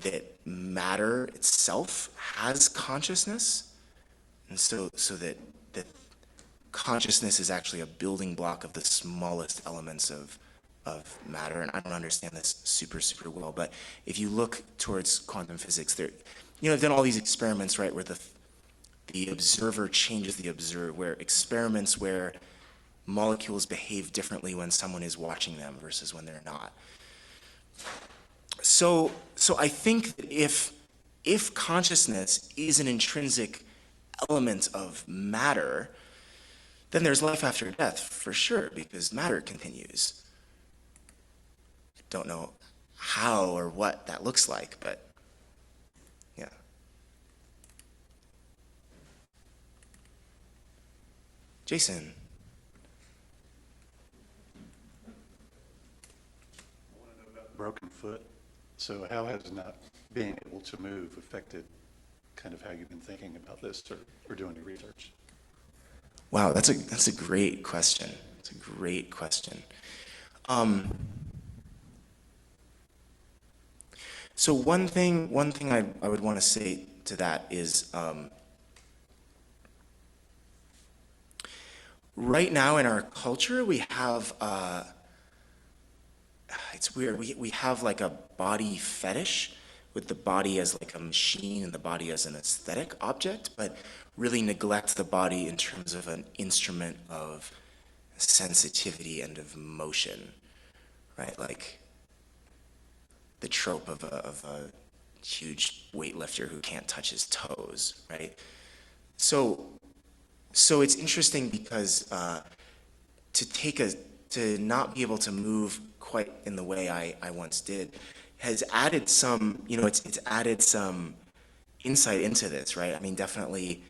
that matter itself has consciousness, and so that consciousness is actually a building block of the smallest elements of matter. And I don't understand this super well, but if you look towards quantum physics, they've done all these experiments, right, where the observer changes the observed, where experiments where molecules behave differently when someone is watching them versus when they're not. So I think that if consciousness is an intrinsic element of matter, then there's life after death for sure, because matter continues. I don't know how or what that looks like, but yeah. Jason. Broken foot. So how has not being able to move affected kind of how you've been thinking about this or doing your research? Wow, that's a great question. It's a great question. So one thing I would want to say to that is, right now in our culture we have it's weird. We have like a body fetish, with the body as like a machine and the body as an aesthetic object, but really neglect the body in terms of an instrument of sensitivity and of motion, right? Like the trope of a huge weightlifter who can't touch his toes, right? So it's interesting because to not be able to move quite in the way I once did has added some, it's added some insight into this, right? I mean, definitely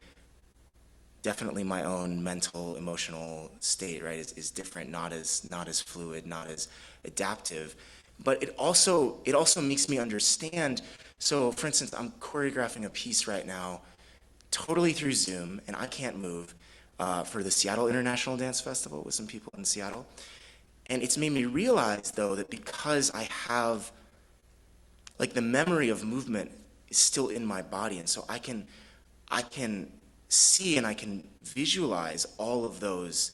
my own mental, emotional state, right, is different, not as fluid, not as adaptive. But it also makes me understand. So, for instance, I'm choreographing a piece right now, totally through Zoom, and I can't move, for the Seattle International Dance Festival with some people in Seattle. And it's made me realize, though, that because I have, like, the memory of movement is still in my body, and so I can see and I can visualize all of those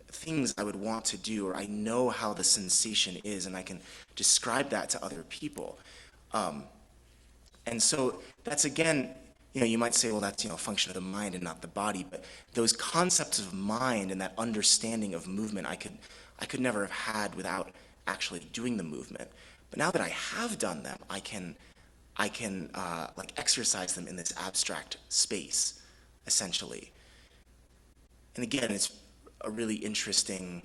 things I would want to do, or I know how the sensation is, and I can describe that to other people. And so that's, again, you might say, well, that's, a function of the mind and not the body, but those concepts of mind and that understanding of movement I could never have had without actually doing the movement. But now that I have done them, I can like exercise them in this abstract space, essentially. And again, it's a really interesting,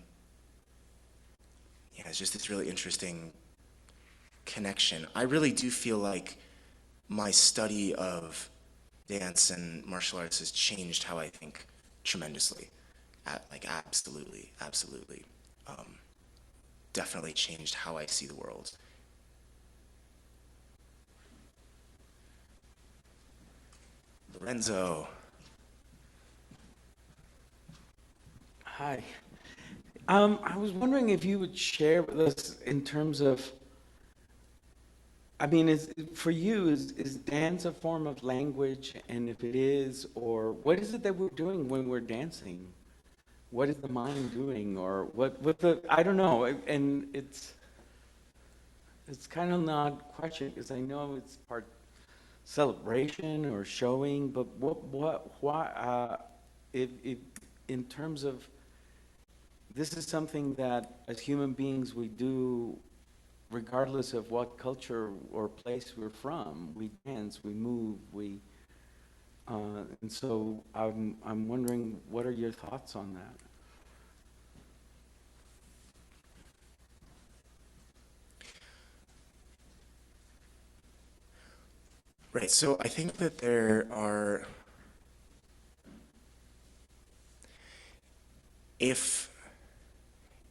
it's just this really interesting connection. I really do feel like my study of dance and martial arts has changed how I think tremendously. Like absolutely. Definitely changed how I see the world. Lorenzo. Hi. I was wondering if you would share with us in terms of, I mean, for you, is dance a form of language? And if it is, or what is it that we're doing when we're dancing? What is the mind doing? Or I don't know. And it's kind of an odd question, because I know it's part celebration or showing, but why, if in terms of, this is something that as human beings we do regardless of what culture or place we're from. We dance, we move, And so I'm wondering, what are your thoughts on that? Right, so I think that there are, if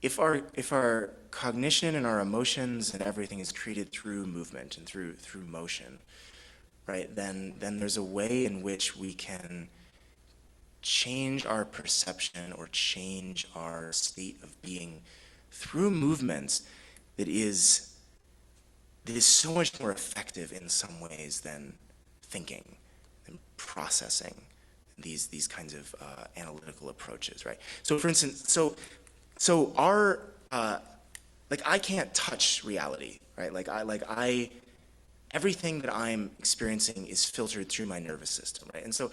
if our cognition and our emotions and everything is created through movement and through motion, right, then there's a way in which we can change our perception or change our state of being through movements that is so much more effective in some ways than thinking and processing these kinds of analytical approaches, right? So, for instance, so our like I can't touch reality, right? Like I everything that I'm experiencing is filtered through my nervous system, right? And so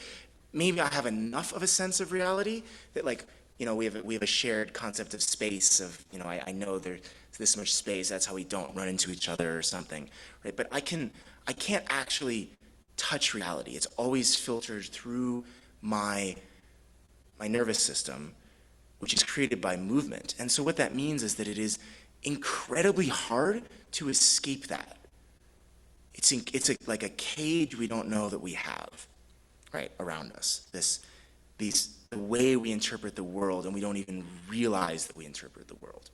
maybe I have enough of a sense of reality that, like, we have a shared concept of space, of, I know there's this much space, that's how we don't run into each other or something, right? But I can't actually touch reality. It's always filtered through my nervous system, which is created by movement. And so what that means is that it is incredibly hard to escape that. Like a cage we don't know that we have, right, around us. The way we interpret the world, and we don't even realize that we interpret the world.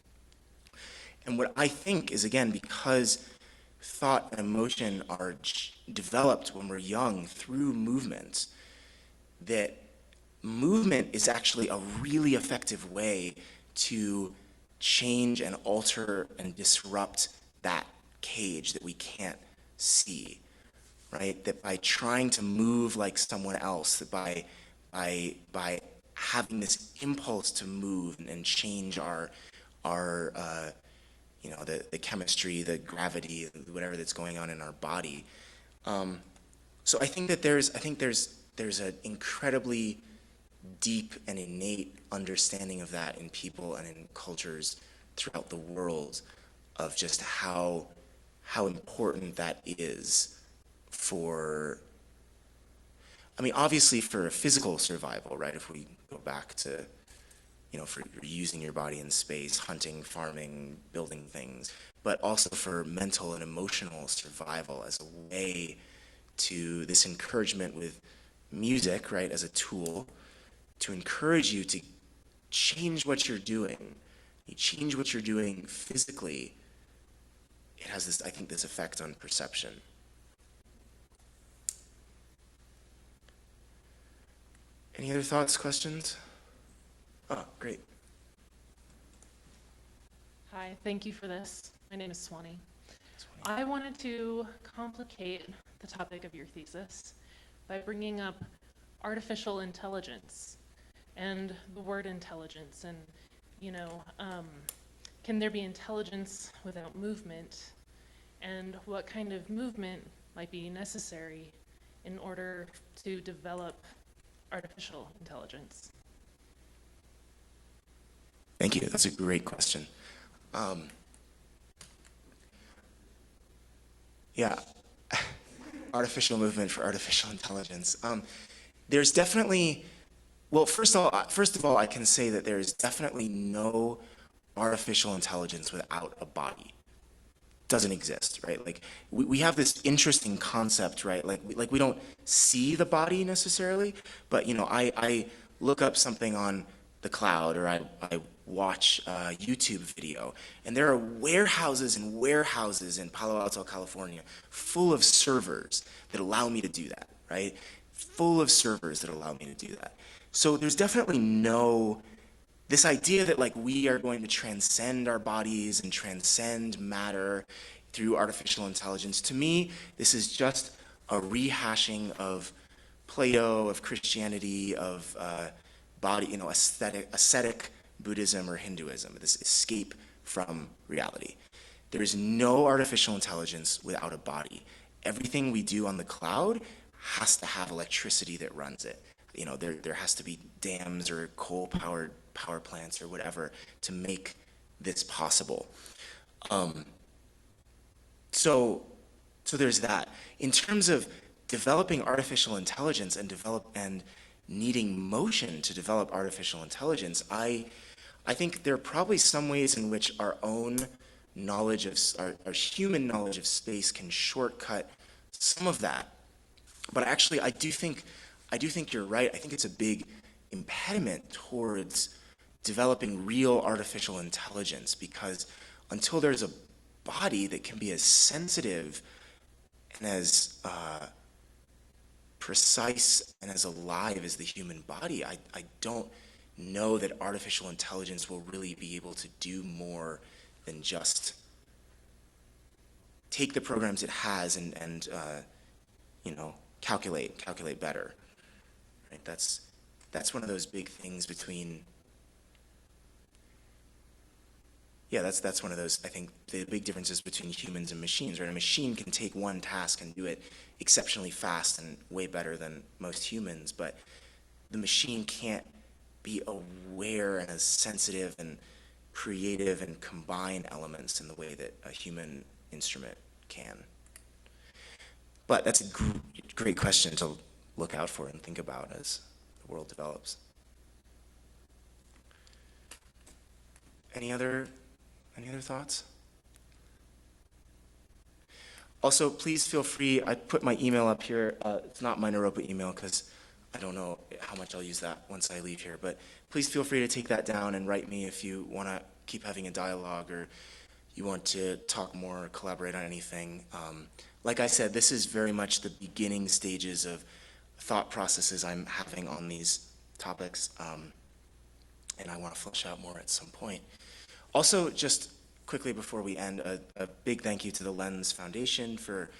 And what I think is, again, because thought and emotion are developed when we're young through movement, that movement is actually a really effective way to change and alter and disrupt that cage that we can't see, right? That by trying to move like someone else, that by having this impulse to move and change our the chemistry, the gravity, whatever that's going on in our body. So I think that there's an incredibly deep and innate understanding of that in people and in cultures throughout the world, of just how important that is for, I mean, obviously for physical survival, right? If we go back to, for using your body in space, hunting, farming, building things, but also for mental and emotional survival as a way to this encouragement with music, right, as a tool to encourage you to change what you're doing. You change what you're doing physically, it has this, I think, this effect on perception. Any other thoughts, questions? Oh, great. Hi, thank you for this. My name is Swanee. I wanted to complicate the topic of your thesis by bringing up artificial intelligence and the word intelligence, and can there be intelligence without movement, and what kind of movement might be necessary in order to develop artificial intelligence? Thank you. That's a great question. Yeah, artificial movement for artificial intelligence. There's definitely, well, first of all, I can say that there is definitely no artificial intelligence without a body. Doesn't exist, right? Like we have this interesting concept, right? Like we don't see the body necessarily, but I look up something on the cloud, or I watch a YouTube video, and there are warehouses and warehouses in Palo Alto, California, full of servers that allow me to do that, right? Full of servers that allow me to do that. So there's definitely this idea that, like, we are going to transcend our bodies and transcend matter through artificial intelligence. To me, this is just a rehashing of Plato, of Christianity, of body, ascetic Buddhism or Hinduism, this escape from reality. There is no artificial intelligence without a body. Everything we do on the cloud has to have electricity that runs it. There has to be dams or coal-powered power plants or whatever to make this possible. So there's that. In terms of developing artificial intelligence and needing motion to develop artificial intelligence, I think there are probably some ways in which our own knowledge of, our human knowledge of space can shortcut some of that. But actually, I do think you're right. I think it's a big impediment towards developing real artificial intelligence, because until there's a body that can be as sensitive and as precise and as alive as the human body, I don't know that artificial intelligence will really be able to do more than just take the programs it has and calculate better. Right? That's one of those big things between. Yeah, that's one of those, I think, the big differences between humans and machines, right? A machine can take one task and do it exceptionally fast and way better than most humans, but the machine can't be aware and as sensitive and creative and combine elements in the way that a human instrument can. But that's a great question to look out for and think about as the world develops. Any other thoughts? Also, please feel free, I put my email up here. It's not my Naropa email because I don't know how much I'll use that once I leave here, but please feel free to take that down and write me if you want to keep having a dialogue or you want to talk more or collaborate on anything. Like I said, this is very much the beginning stages of thought processes I'm having on these topics, and I want to flesh out more at some point. Also, just quickly before we end, a big thank you to the Lens Foundation for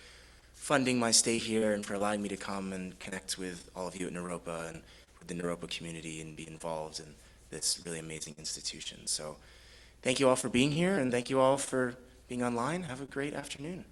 funding my stay here and for allowing me to come and connect with all of you at Naropa and with the Naropa community and be involved in this really amazing institution. So thank you all for being here, and thank you all for being online. Have a great afternoon.